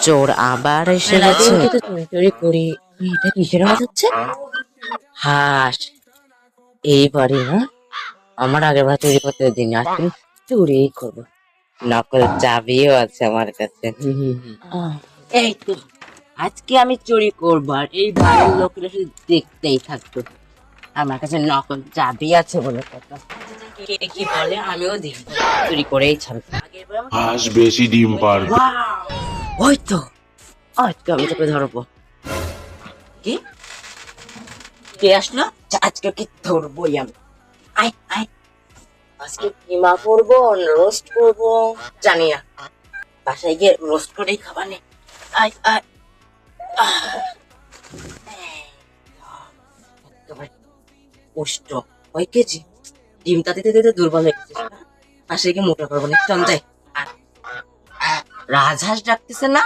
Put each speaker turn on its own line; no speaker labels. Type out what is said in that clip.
চোর আবার এসে গেছে। চুরি চুরি করি, এটা কিসের আওয়াজ হচ্ছে? হাঁস। এইবারে না, আমার আগের বার চুরি করতে দিন, আজ কিন্তু চুরি করবো। নকল চাবিও আছে আমার কাছে। এই তো, আজকে আমি চুরি করবো আর এই বাড়ির লোকেরা শুধু দেখতেই থাকতো। আমার কাছে নকল চাবি আছে বলে কথা। কে কি বলে আমিও দেখবো, চুরি করেই ছাড়বো।
হাঁস বেশি ডিম পারবে।
ওই তো, আজকে আমি তোকে ধরবো। কি, কে আসলো? আজকে কি ধরবোই আমি। আয় আয়, আজকে কিমা করবো, রোস্ট করবো জানি না, বাসায় গিয়ে রোস্ট করেই খাবা নে। আয় আয়, পুষ্ট 1 কেজি ডিমটা দিতে দিতে দুর্বল হয়ে গেছিস না? বাসায় গিয়ে মোটা করবো না, চল যাই। রাজহাঁস ডাকতেছে না?